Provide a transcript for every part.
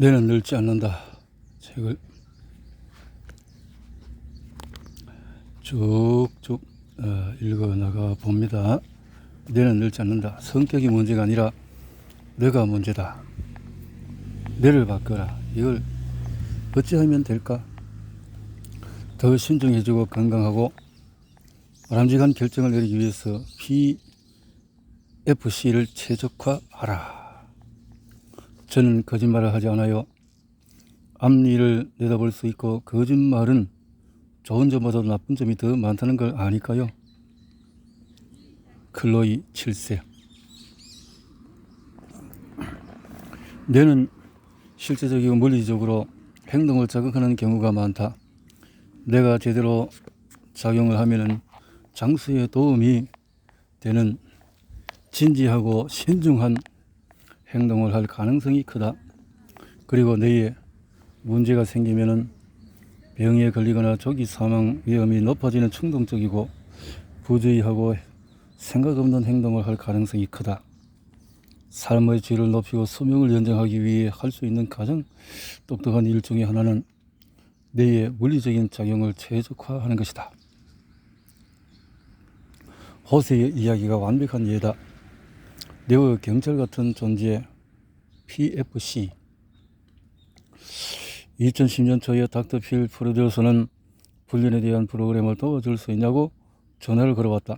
내는 늙지 않는다. 책을 쭉쭉 읽어 나가 봅니다. 내는 늙지 않는다. 성격이 문제가 아니라 내가 문제다. 내를 바꿔라. 이걸 어찌하면 될까? 더 신중해지고 건강하고 바람직한 결정을 내리기 위해서 PFC를 최적화하라. 저는 거짓말을 하지 않아요. 앞일을 내다볼 수 있고 거짓말은 좋은 점보다 나쁜 점이 더 많다는 걸 아니까요. 클로이 7세. 뇌는 실제적이고 물리적으로 행동을 자극하는 경우가 많다. 내가 제대로 작용을 하면 장수에 도움이 되는 진지하고 신중한 행동을 할 가능성이 크다. 그리고 뇌에 문제가 생기면 병에 걸리거나 조기 사망 위험이 높아지는 충동적이고 부주의하고 생각 없는 행동을 할 가능성이 크다. 삶의 질을 높이고 수명을 연장하기 위해 할 수 있는 가장 똑똑한 일 중에 하나는 뇌의 물리적인 작용을 최적화하는 것이다. 호세의 이야기가 완벽한 예다. 뇌의 경찰 같은 존재 PFC. 2010년 초에 닥터 필 프로듀서는 불륜에 대한 프로그램을 도와줄 수 있냐고 전화를 걸어왔다.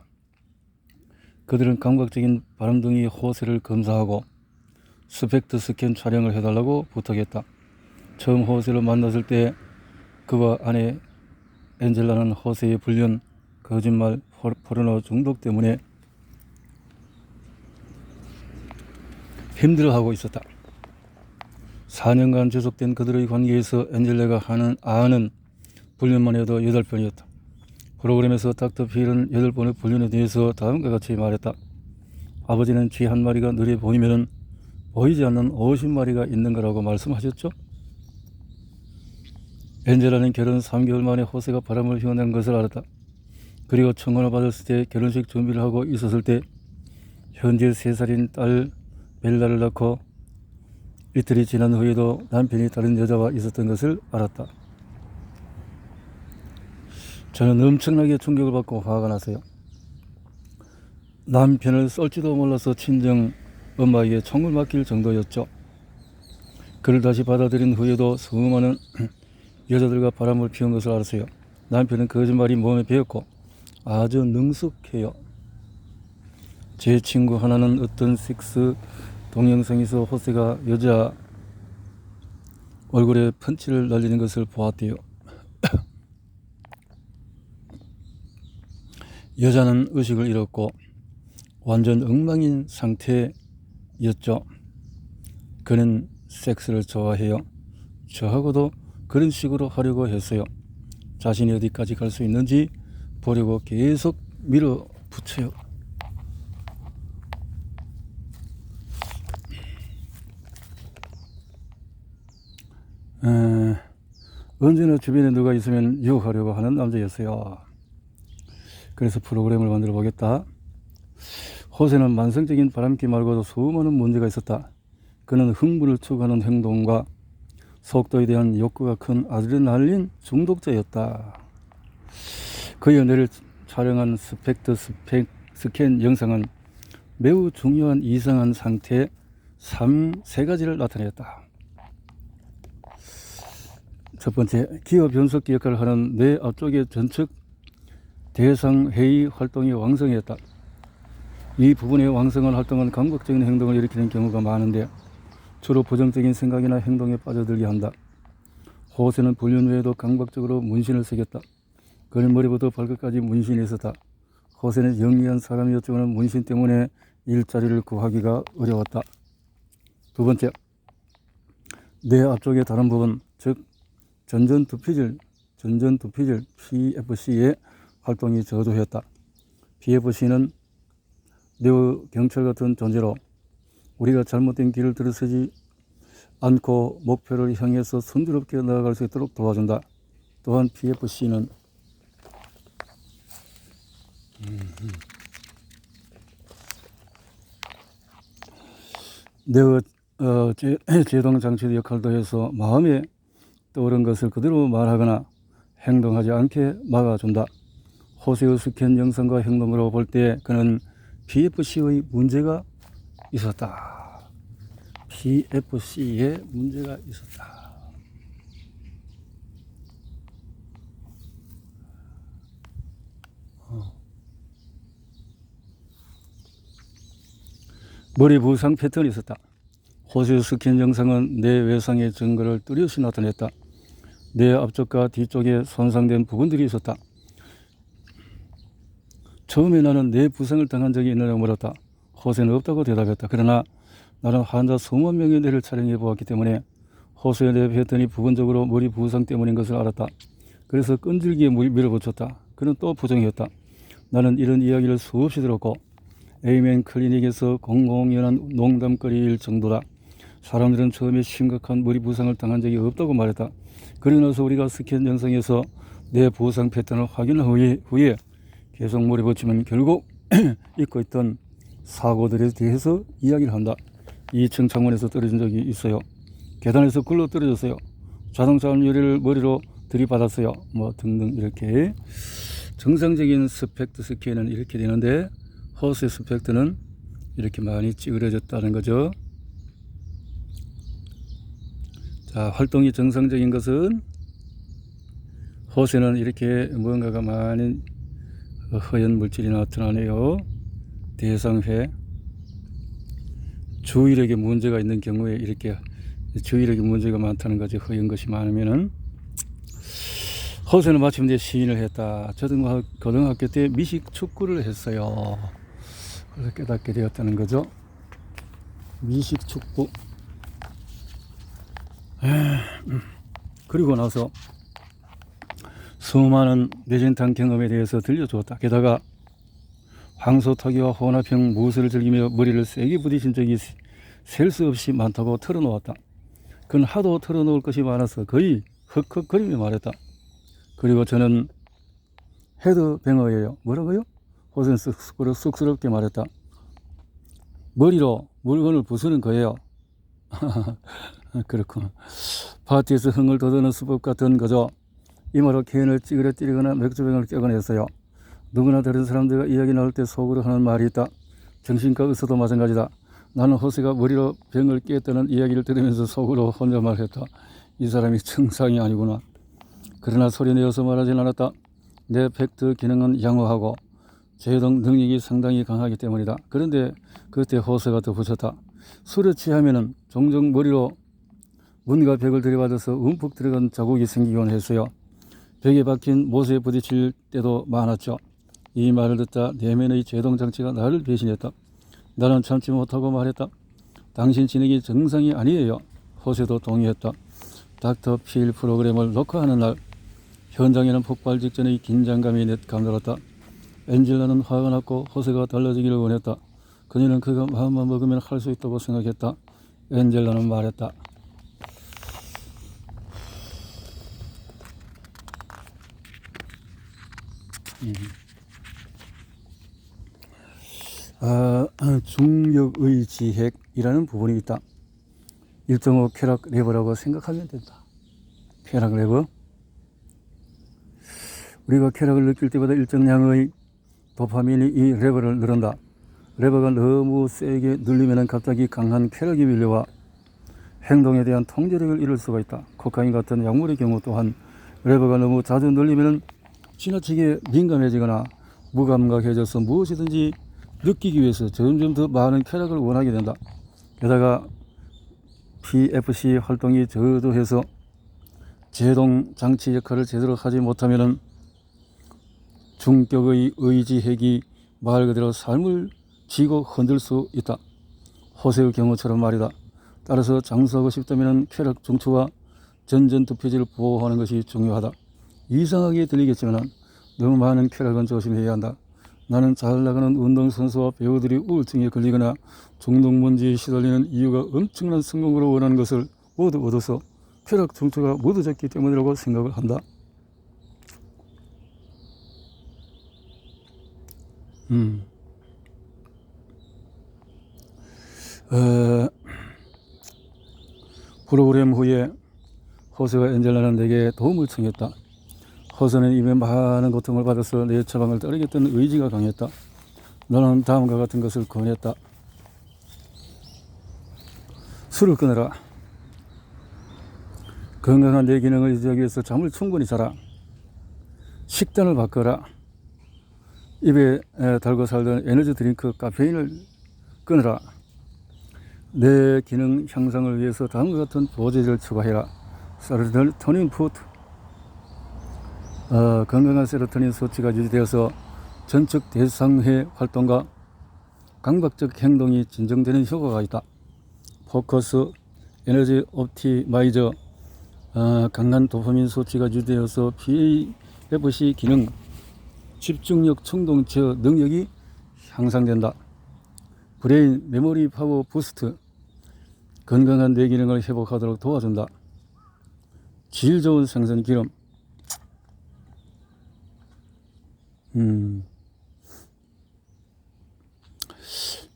그들은 감각적인 바람둥이 호세를 검사하고 스펙트 스캔 촬영을 해달라고 부탁했다. 처음 호세를 만났을 때 그와 아내 엔젤라는 호세의 불륜, 거짓말, 포르노 중독 때문에 힘들어하고 있었다. 4년간 지속된 그들의 관계에서 엔젤라가 아는 불륜만 해도 8번이었다. 프로그램에서 닥터 필은 8번의 불륜에 대해서 다음과 같이 말했다. 아버지는 쥐 한 마리가 눈에 보이면 보이지 않는 50마리가 있는 거라고 말씀하셨죠? 엔젤라는 결혼 3개월 만에 호세가 바람을 피워낸 것을 알았다. 그리고 청혼을 받았을 때 결혼식 준비를 하고 있었을 때 현재 3살인 딸 벨라를 낳고 이틀이 지난 후에도 남편이 다른 여자와 있었던 것을 알았다. 저는 엄청나게 충격을 받고 화가 났어요. 남편을 쏠지도 몰라서 친정 엄마에게 총을 맡길 정도였죠. 그를 다시 받아들인 후에도 수많은 여자들과 바람을 피운 것을 알았어요. 남편은 거짓말이 몸에 배었고 아주 능숙해요. 제 친구 하나는 어떤 섹스 동영상에서 호세가 여자 얼굴에 펀치를 날리는 것을 보았대요. 여자는 의식을 잃었고 완전 엉망인 상태였죠. 그는 섹스를 좋아해요. 저하고도 그런 식으로 하려고 했어요. 자신이 어디까지 갈 수 있는지 보려고 계속 밀어붙여요. 언제나 주변에 누가 있으면 유혹하려고 하는 남자였어요. 그래서 프로그램을 만들어 보겠다. 호세는 만성적인 바람기 말고도 수많은 문제가 있었다. 그는 흥분을 추구하는 행동과 속도에 대한 욕구가 큰 아드레날린 중독자였다. 그의 뇌를 촬영한 스펙트 스캔 영상은 매우 중요한 이상한 상태 3가지를 나타냈다. 첫 번째, 기어 변속기 역할을 하는 뇌 앞쪽의 전측 대상회의 활동이 왕성했다. 이 부분의 왕성한 활동은 감각적인 행동을 일으키는 경우가 많은데 주로 부정적인 생각이나 행동에 빠져들게 한다. 호세는 불륜 외에도 감각적으로 문신을 새겼다. 그는 머리부터 발끝까지 문신이 있었다. 호세는 영리한 사람이었지만 문신 때문에 일자리를 구하기가 어려웠다. 두 번째, 뇌 앞쪽의 다른 부분, 즉 전전두피질 PFC의 활동이 저조했다. PFC는 뇌 경찰 같은 존재로 우리가 잘못된 길을 들어서지 않고 목표를 향해서 순조롭게 나아갈 수 있도록 도와준다. 또한 PFC는 뇌의 제동 장치의 역할도 해서 마음에 떠오른 것을 그대로 말하거나 행동하지 않게 막아준다. 호세의 스캔 영상과 행동으로 볼 때 그는 PFC의 문제가 있었다. PFC에 문제가 있었다. 머리 부상 패턴이 있었다. 호세의 스캔 영상은 뇌 외상의 증거를 뚜렷이 나타냈다. 뇌 앞쪽과 뒤쪽에 손상된 부분들이 있었다. 처음에 나는 뇌 부상을 당한 적이 있느냐고 물었다. 호세는 없다고 대답했다. 그러나 나는 환자 20만 명의 뇌를 촬영해 보았기 때문에 호세의 뇌 패턴이 부분적으로 머리 부상 때문인 것을 알았다. 그래서 끈질기게 밀어붙였다. 그는 또 부정했다. 나는 이런 이야기를 수없이 들었고 에이맨 클리닉에서 공공연한 농담거리일 정도다. 사람들은 처음에 심각한 머리 부상을 당한 적이 없다고 말했다. 그러고 나서 우리가 스캔 영상에서 뇌 부상 패턴을 확인한 후에 계속 몰아붙이면 결국 잊고 있던 사고들에 대해서 이야기를 한다. 2층 창문에서 떨어진 적이 있어요. 계단에서 굴러 떨어졌어요. 자동차 요리를 머리로 들이받았어요. 뭐 등등 이렇게 정상적인 스펙트 스캔은 이렇게 되는데 호세 스펙트는 이렇게 많이 찌그러졌다는 거죠. 자, 활동이 정상적인 것은 호세는 이렇게 뭔가가 많은 허연 물질이 나타나네요. 대상회 주의력에 문제가 있는 경우에 이렇게 주의력에 문제가 많다는 거죠. 허연 것이 많으면은. 호세는 마침내 시인을 했다. 저도 고등학교 때 미식 축구를 했어요. 그래서 깨닫게 되었다는 거죠. 미식 축구. 그리고 나서 수많은 뇌진탕 경험에 대해서 들려주었다. 게다가 황소타기와 혼합형 무술을 즐기며 머리를 세게 부딪힌 적이 셀 수 없이 많다고 털어놓았다. 그는 하도 털어놓을 것이 많아서 거의 헉헉거리며 말했다. 그리고 저는 헤드뱅어예요. 뭐라고요? 호세는 쑥스럽게 말했다. 머리로 물건을 부수는 거예요. 그렇구나. 파티에서 흥을 돋우는 수법 같은 거죠. 이마로 캔을 찌그러뜨리거나 맥주병을 깨어냈어요. 누구나 다른 사람들과 이야기 나올 때 속으로 하는 말이 있다. 정신과 의사도 마찬가지다. 나는 호세가 머리로 병을 깼다는 이야기를 들으면서 속으로 혼자 말했다. 이 사람이 정상이 아니구나. 그러나 소리내어서 말하진 않았다. 내 팩트 기능은 양호하고 제동 능력이 상당히 강하기 때문이다. 그런데 그때 호세가 덧붙였다. 술에 취하면은 종종 머리로 문과 벽을 들이받아서 움푹 들어간 자국이 생기곤 했어요. 벽에 박힌 못에 부딪힐 때도 많았죠. 이 말을 듣자 내면의 제동장치가 나를 배신했다. 나는 참지 못하고 말했다. 당신 진행이 정상이 아니에요. 호세도 동의했다. 닥터 필 프로그램을 녹화하는 날 현장에는 폭발 직전의 긴장감이 감돌았다. 엔젤라는 화가 났고 호세가 달라지기를 원했다. 그녀는 그가 마음만 먹으면 할 수 있다고 생각했다. 엔젤라는 말했다. 중력의 지핵이라는 부분이 있다. 1.5 쾌락 레버라고 생각하면 된다. 쾌락 레버. 우리가 쾌락을 느낄 때보다 일정량의 도파민이 이 레버를 누른다. 레버가 너무 세게 눌리면 갑자기 강한 쾌락이 밀려와 행동에 대한 통제력을 잃을 수가 있다. 코카인 같은 약물의 경우 또한 레버가 너무 자주 눌리면 지나치게 민감해지거나 무감각해져서 무엇이든지 느끼기 위해서 점점 더 많은 쾌락을 원하게 된다. 게다가 PFC 활동이 저조해서 제동 장치 역할을 제대로 하지 못하면 중격의 의지핵이 말 그대로 삶을 쥐고 흔들 수 있다. 호세의 경우처럼 말이다. 따라서 장수하고 싶다면 쾌락 중추와 전전두폐지를 보호하는 것이 중요하다. 이상하게 들리겠지만 너무 많은 쾌락은 조심해야 한다. 나는 잘 나가는 운동선수와 배우들이 우울증에 걸리거나 중독문제에 시달리는 이유가 엄청난 성공으로 원하는 것을 모두 얻어서 쾌락 중추가 묻어졌기 때문이라고 생각을 한다. 프로그램 후에 호세와 엔젤라는 내게 도움을 청했다. 호세는 이미 많은 고통을 받아서 내 처방을 따르겠다는 의지가 강했다. 너는 다음과 같은 것을 권했다. 술을 끊어라. 건강한 내 기능을 유지하기 위해서 잠을 충분히 자라. 식단을 바꿔라. 입에 달고 살던 에너지 드링크 카페인을 끊어라. 내 기능 향상을 위해서 다음과 같은 보조제를 추가해라. 세로토닌 푸드. 건강한 세로토닌 수치가 유지되어서 전적 대상회 활동과 강박적 행동이 진정되는 효과가 있다. 포커스, 에너지 옵티마이저, 강한 도파민 수치가 유지되어서 PFC 기능, 집중력, 충동제어 능력이 향상된다. 브레인 메모리 파워 부스트, 건강한 뇌 기능을 회복하도록 도와준다. 질 좋은 생선 기름.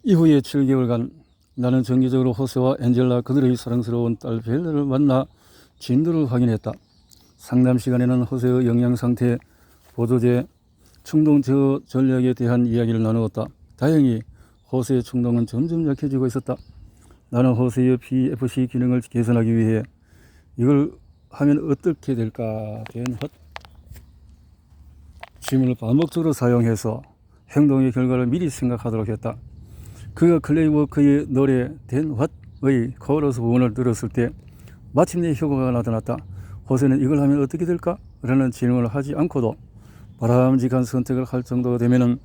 이후에 7개월간 나는 정기적으로 호세와 엔젤라 그들의 사랑스러운 딸 벨라를 만나 진도를 확인했다. 상담 시간에는 호세의 영양 상태, 보조제, 충동 제어 전략에 대한 이야기를 나누었다. 다행히 호세의 충동은 점점 약해지고 있었다. 나는 호세의 PFC 기능을 개선하기 위해 이걸 하면 어떻게 될까 된 질문을 반복적으로 사용해서 행동의 결과를 미리 생각하도록 했다. 그가 클레이워크의 노래 된 왓의 코러스 부분을 들었을 때 마침내 효과가 나타났다. 호세는 이걸 하면 어떻게 될까? 라는 질문을 하지 않고도 바람직한 선택을 할 정도가 되면은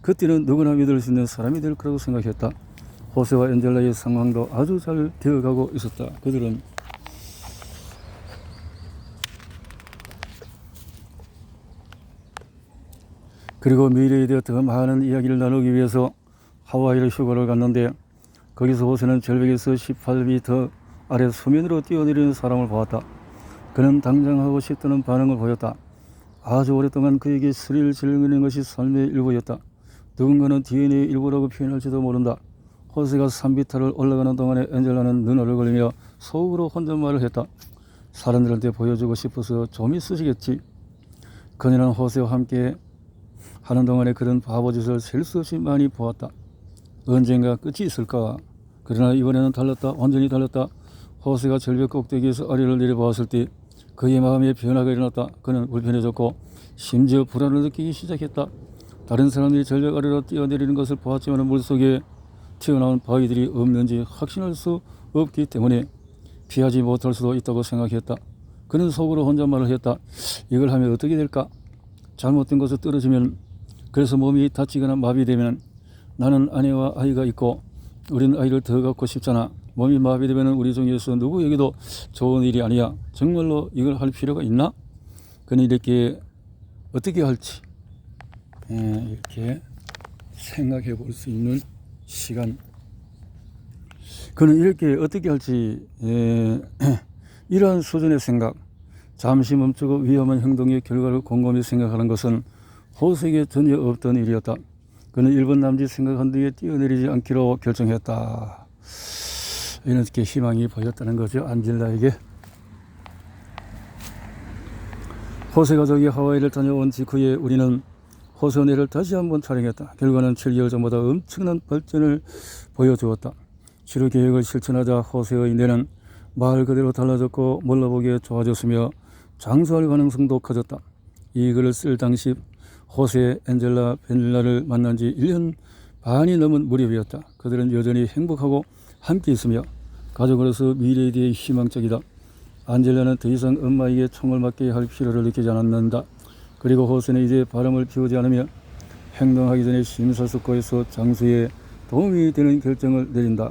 그때는 누구나 믿을 수 있는 사람이 될 거라고 생각했다. 호세와 엔젤라의 상황도 아주 잘 되어가고 있었다. 그들은 그리고 미래에 대해 더 많은 이야기를 나누기 위해서 하와이를 휴가를 갔는데 거기서 호세는 절벽에서 18m 아래 수면으로 뛰어내리는 사람을 보았다. 그는 당장 하고 싶다는 반응을 보였다. 아주 오랫동안 그에게 스릴 즐기는 것이 삶의 일부였다. 누군가는 DNA의 일부라고 표현할지도 모른다. 호세가 산비탈을 올라가는 동안에 엔젤라는 눈알을 걸리며 속으로 혼잣말을 했다. 사람들한테 보여주고 싶어서 좀 있으시겠지. 그녀는 호세와 함께 하는 동안에 그런 바보짓을 셀 수 없이 많이 보았다. 언젠가 끝이 있을까? 그러나 이번에는 달랐다. 완전히 달랐다. 호세가 절벽 꼭대기에서 아래를 내려보았을 때 그의 마음에 변화가 일어났다. 그는 불편해졌고 심지어 불안을 느끼기 시작했다. 다른 사람들이 절벽 아래로 뛰어내리는 것을 보았지만 물속에 튀어나온 바위들이 없는지 확신할 수 없기 때문에 피하지 못할 수도 있다고 생각했다. 그는 속으로 혼잣말을 했다. 이걸 하면 어떻게 될까? 잘못된 것을 떨어지면, 그래서 몸이 다치거나 마비되면, 나는 아내와 아이가 있고 우리는 아이를 더 갖고 싶잖아. 몸이 마비되면 우리 중에서 누구에게도 좋은 일이 아니야. 정말로 이걸 할 필요가 있나? 그는 이렇게 어떻게 할지 이렇게 생각해 볼 수 있는 시간. 그는 이렇게 어떻게 할지 이러한 수준의 생각, 잠시 멈추고 위험한 행동의 결과를 곰곰이 생각하는 것은 호세에게 전혀 없던 일이었다. 그는 1번 남짓 생각한 뒤에 뛰어내리지 않기로 결정했다. 이렇게 희망이 보였다는 거죠. 안젤라에게. 호세 가족이 하와이를 다녀온 직후에 우리는 호세 은혜를 다시 한번 촬영했다. 결과는 7개월 전보다 엄청난 발전을 보여주었다. 치료 계획을 실천하자 호세의 뇌는 말 그대로 달라졌고 몰라보기에 좋아졌으며 장수할 가능성도 커졌다. 이 글을 쓸 당시 호세, 엔젤라, 벨라를 만난 지 1년 반이 넘은 무렵이었다. 그들은 여전히 행복하고 함께 있으며 가족으로서 미래에 대해 희망적이다. 안젤라는 더 이상 엄마에게 총을 맞게 할 필요를 느끼지 않는다. 그리고 호세는 이제 바람을 피우지 않으며 행동하기 전에 심사숙고해서 장수에 도움이 되는 결정을 내린다.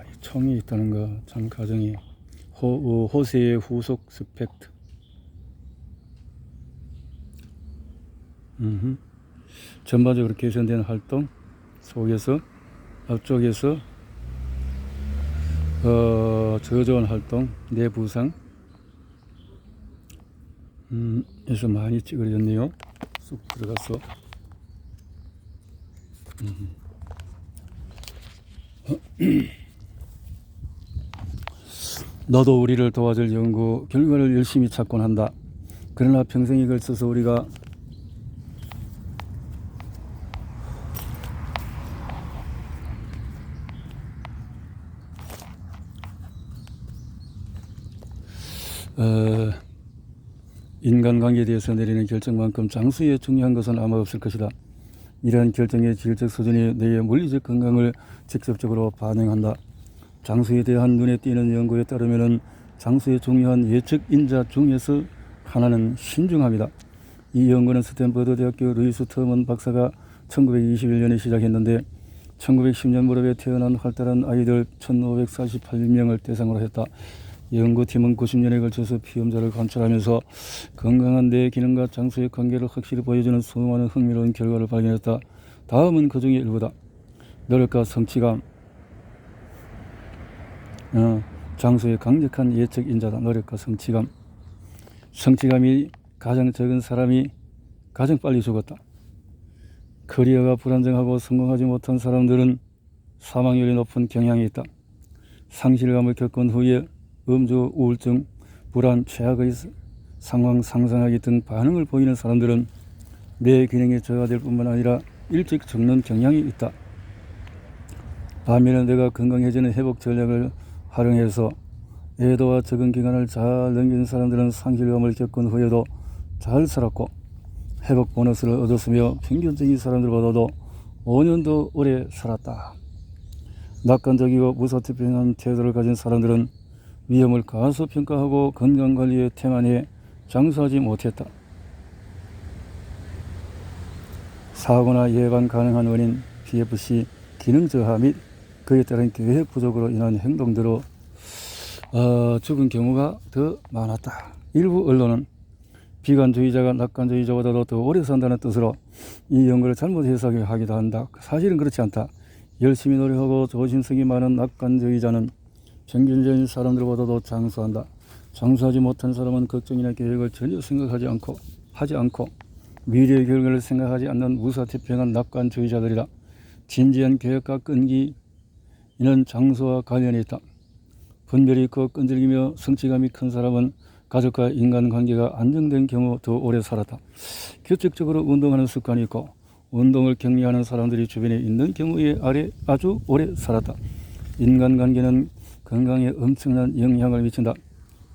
이 총이 있다는 거 참 가정이. 호세의 후속 스펙트. 전반적으로 개선된 활동 속에서 앞쪽에서 저조한 활동, 내부상 에서 많이 찌그러졌네요. 쑥 들어가서 너도 우리를 도와줄 연구 결과를 열심히 찾곤 한다. 그러나 평생에 걸쳐서 우리가 인간관계에 대해서 내리는 결정만큼 장수에 중요한 것은 아마 없을 것이다. 이러한 결정의 질적 수준이 너의 물리적 건강을 직접적으로 반영한다. 장수에 대한 눈에 띄는 연구에 따르면 장수의 중요한 예측 인자 중에서 하나는 신중함이다. 이 연구는 스탠퍼드 대학교 루이스 터먼 박사가 1921년에 시작했는데 1910년 무렵에 태어난 활달한 아이들 1548명을 대상으로 했다. 연구팀은 90년에 걸쳐서 피험자를 관찰하면서 건강한 뇌 기능과 장수의 관계를 확실히 보여주는 수많은 흥미로운 결과를 발견했다. 다음은 그 중에 일부다. 노력과 성취감. 장수의 강력한 예측 인자다. 노력과 성취감. 성취감이 가장 적은 사람이 가장 빨리 죽었다. 커리어가 불안정하고 성공하지 못한 사람들은 사망률이 높은 경향이 있다. 상실감을 겪은 후에 음주, 우울증, 불안, 최악의 상황 상상하기 등 반응을 보이는 사람들은 뇌 기능이 저하될 뿐만 아니라 일찍 죽는 경향이 있다. 반면에 내가 건강해지는 회복 전략을 활용해서 애도와 적응 기간을 잘 넘긴 사람들은 상실감을 겪은 후에도 잘 살았고 회복 보너스를 얻었으며 평균적인 사람들보다도 5년 더 오래 살았다. 낙관적이고 무사태평한 태도를 가진 사람들은 위험을 가소평가하고 건강관리에 태만해 장수하지 못했다. 사고나 예방 가능한 원인 PFC 기능 저하 및 그에 따른 계획 부족으로 인한 행동대로 죽은 경우가 더 많았다. 일부 언론은 비관주의자가 낙관주의자보다도 더 오래 산다는 뜻으로 이 연구를 잘못 해석하기도 한다. 사실은 그렇지 않다. 열심히 노력하고 조심성이 많은 낙관주의자는 평균적인 사람들보다도 장수한다. 장수하지 못한 사람은 걱정이나 계획을 전혀 생각하지 않고 미래의 결과를 생각하지 않는 무사태평한 낙관주의자들이다. 진지한 계획과 끈기 이는 장수와 관련이 있다. 분별이 있고 끈질기며 성취감이 큰 사람은 가족과 인간관계가 안정된 경우 더 오래 살았다. 규칙적으로 운동하는 습관이 있고 운동을 격려하는 사람들이 주변에 있는 경우에 아주 오래 살았다. 인간관계는 건강에 엄청난 영향을 미친다.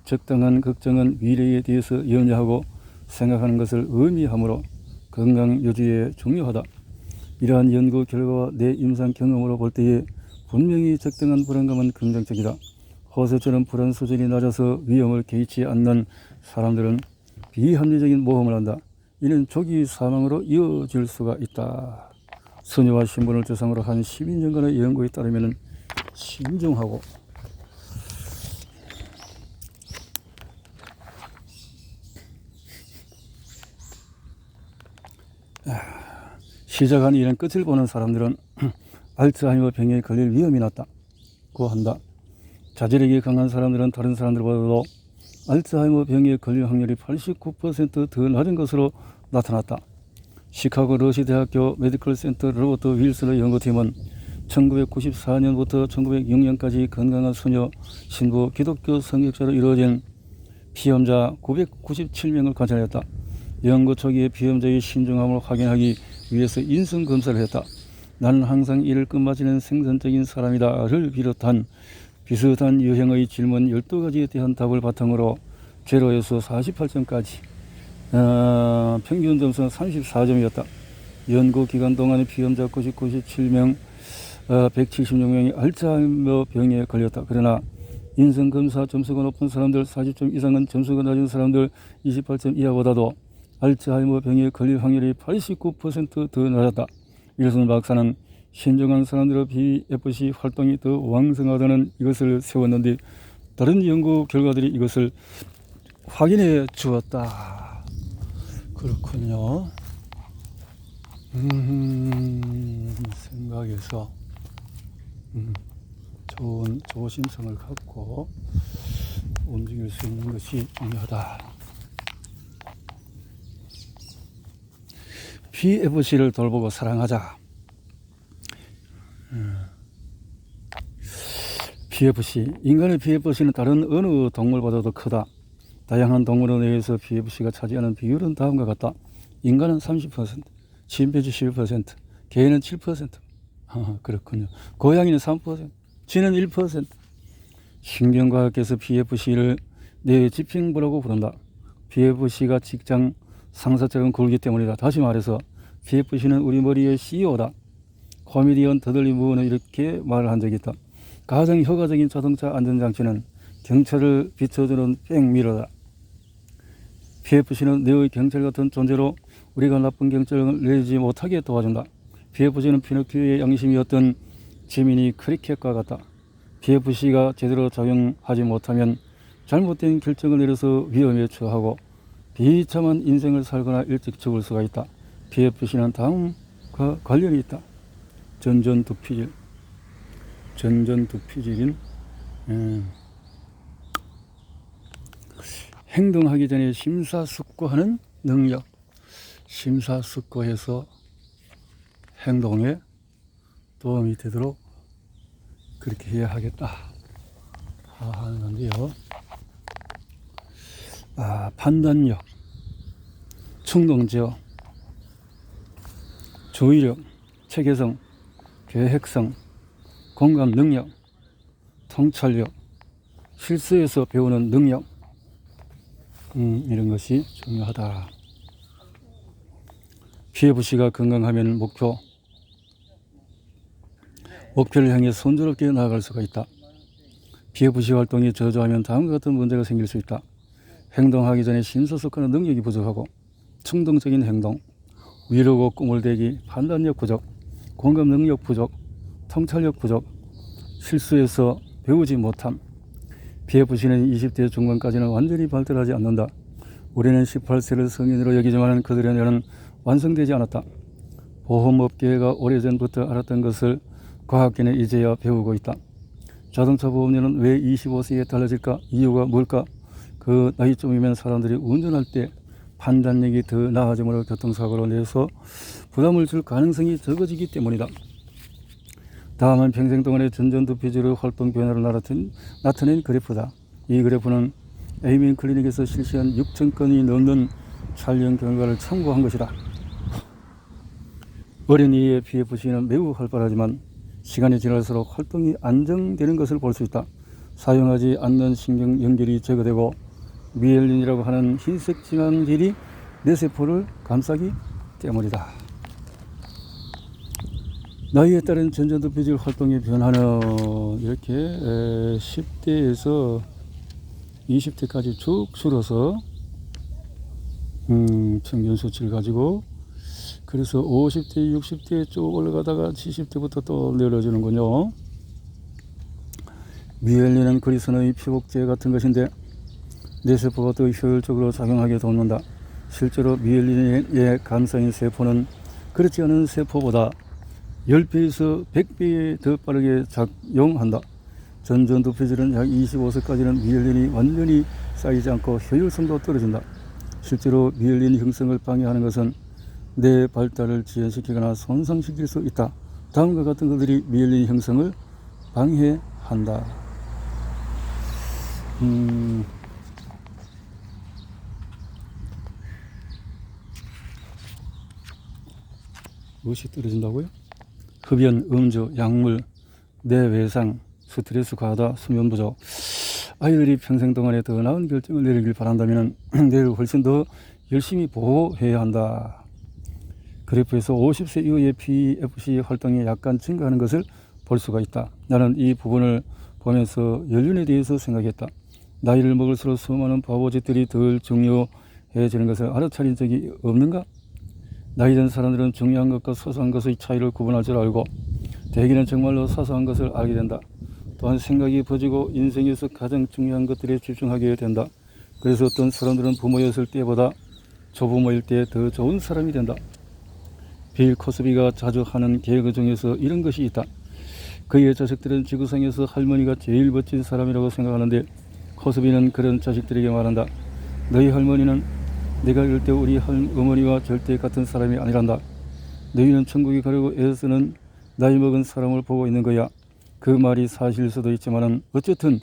적당한 걱정은 미래에 대해서 염려하고 생각하는 것을 의미하므로 건강 유지에 중요하다. 이러한 연구 결과와 내 임상 경험으로 볼 때에 분명히 적당한 불안감은 긍정적이다. 호세처럼 불안 수준이 낮아서 위험을 개의치 않는 사람들은 비합리적인 모험을 한다. 이는 조기 사망으로 이어질 수가 있다. 수녀와 신분을 대상으로 한 12년간의 연구에 따르면 신중하고 시작한 일은 끝을 보는 사람들은 알츠하이머 병에 걸릴 위험이 낮다고 한다. 자제력이 강한 사람들은 다른 사람들보다도 알츠하이머 병에 걸릴 확률이 89% 더 낮은 것으로 나타났다. 시카고 러시 대학교 메디컬 센터 로버트 윌슨의 연구팀은 1994년부터 1906년까지 건강한 수녀, 신부, 기독교 성역자로 이루어진 피험자 997명을 관찰했다. 연구 초기에 피험자의 신중함을 확인하기 위해서 인성검사를 했다. 나는 항상 일을 끝마치는 생산적인 사람이다를 비롯한 비슷한 유형의 질문 12가지에 대한 답을 바탕으로 0에서 48점까지 평균 점수는 34점이었다. 연구 기간 동안의 피험자 97명 176명이 알츠하이머 병에 걸렸다. 그러나 인성검사 점수가 높은 사람들 40점 이상은 점수가 낮은 사람들 28점 이하보다도 알츠하이머 병에 걸릴 확률이 89% 더 낮았다. 윌슨 박사는 신중한 사람들의 BFC 활동이 더 왕성하다는 이것을 세웠는데 다른 연구 결과들이 이것을 확인해 주었다. 그렇군요. 생각해서 좋은 조심성을 갖고 움직일 수 있는 것이 중요하다. PFC를 돌보고 사랑하자. PFC. 인간의 PFC는 다른 어느 동물보다도 크다. 다양한 동물에 의해서 PFC가 차지하는 비율은 다음과 같다. 인간은 30%, 침팬지 11%, 개는 7%. 그렇군요. 고양이는 3%, 쥐는 1%. 신경과학에서 PFC를 뇌의 집행부라고 부른다. PFC가 직장 상사처럼 굴기 때문이다. 다시 말해서 PFC는 우리 머리의 CEO다. 코미디언 더들리 무어는 이렇게 말을 한 적이 있다. 가장 효과적인 자동차 안전장치는 경찰을 비춰주는 백미러다. PFC는 뇌의 경찰 같은 존재로 우리가 나쁜 경찰을 내지 못하게 도와준다. PFC는 피노키오의 양심이었던 지민이 크리켓과 같다. PFC가 제대로 작용하지 못하면 잘못된 결정을 내려서 위험에 처하고 비참한 인생을 살거나 일찍 죽을 수가 있다. PFC는 다음과 관련이 있다. 전전두피질인 행동하기 전에 심사숙고하는 능력. 심사숙고해서 행동에 도움이 되도록 그렇게 해야 하겠다 하는 건데요. 판단력, 충동지어, 주의력, 체계성, 계획성, 공감 능력, 통찰력, 실수에서 배우는 능력, 이런 것이 중요하다. PFC가 건강하면 목표를 향해 순조롭게 나아갈 수가 있다. PFC 활동이 저조하면 다음과 같은 문제가 생길 수 있다. 행동하기 전에 심사숙고하는 능력이 부족하고 충동적인 행동, 위로고 꿈을 대기, 판단력 부족, 공감 능력 부족, 통찰력 부족, 실수에서 배우지 못함. PFC는 20대 중반까지는 완전히 발달하지 않는다. 우리는 18세를 성인으로 여기지만 그들의 뇌는 완성되지 않았다. 보험업계가 오래전부터 알았던 것을 과학계는 이제야 배우고 있다. 자동차 보험료는 왜 25세에 달라질까? 이유가 뭘까? 그 나이쯤이면 사람들이 운전할 때 판단력이 더 나아지므로 교통사고로 내서 부담을 줄 가능성이 적어지기 때문이다. 다음은 평생 동안의 전전두피질의 활동 변화를 나타낸 그래프다. 이 그래프는 에이민 클리닉에서 실시한 6,000건이 넘는 촬영 결과를 참고한 것이다. 어린이의 PFC는 매우 활발하지만 시간이 지날수록 활동이 안정되는 것을 볼 수 있다. 사용하지 않는 신경 연결이 제거되고 미엘린이라고 하는 흰색 지방질이 뇌세포를 감싸기 때문이다. 나이에 따른 전전두피질 활동의 변화는 이렇게 10대에서 20대까지 쭉 줄어서 평균 수치를 가지고 그래서 50대, 60대에 쭉 올라가다가 70대부터 또 내려지는군요. 미엘린은 그리스너의 피복제 같은 것인데 뇌세포가 더 효율적으로 작용하게 돕는다. 실제로 미엘린의 감싸인 세포는 그렇지 않은 세포보다 10배에서 100배 더 빠르게 작용한다. 전전두피질은 약 25세까지는 미엘린이 완전히 쌓이지 않고 효율성도 떨어진다. 실제로 미엘린 형성을 방해하는 것은 뇌 발달을 지연시키거나 손상시킬 수 있다. 다음과 같은 것들이 미엘린 형성을 방해한다. 무엇이 떨어진다고요? 흡연, 음주, 약물, 뇌외상, 스트레스 과다, 수면 부족. 아이들이 평생 동안에 더 나은 결정을 내리길 바란다면 뇌를 훨씬 더 열심히 보호해야 한다. 그래프에서 50세 이후에 PFC 활동이 약간 증가하는 것을 볼 수가 있다. 나는 이 부분을 보면서 연륜에 대해서 생각했다. 나이를 먹을수록 수많은 바보짓들이 덜 중요해지는 것을 알아차린 적이 없는가? 나이 든 사람들은 중요한 것과 소소한 것의 차이를 구분할 줄 알고 대개는 정말로 사소한 것을 알게 된다. 또한 생각이 퍼지고 인생에서 가장 중요한 것들에 집중하게 된다. 그래서 어떤 사람들은 부모였을 때보다 조부모일 때 더 좋은 사람이 된다. 빌 코스비가 자주 하는 개그 중에서 이런 것이 있다. 그의 자식들은 지구상에서 할머니가 제일 멋진 사람이라고 생각하는데 코스비는 그런 자식들에게 말한다. 너희 할머니는 내가 이럴 때 우리 어머니와 절대 같은 사람이 아니란다. 너희는 천국에 가려고 애쓰는 나이 먹은 사람을 보고 있는 거야. 그 말이 사실일 수도 있지만은 어쨌든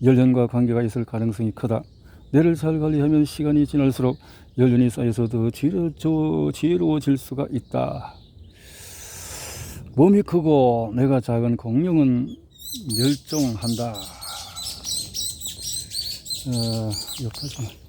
연륜과 관계가 있을 가능성이 크다. 뇌를 잘 관리하면 시간이 지날수록 연륜이 쌓여서 더 지혜로워질 수가 있다. 몸이 크고 뇌가 작은 공룡은 멸종한다. 여기까지.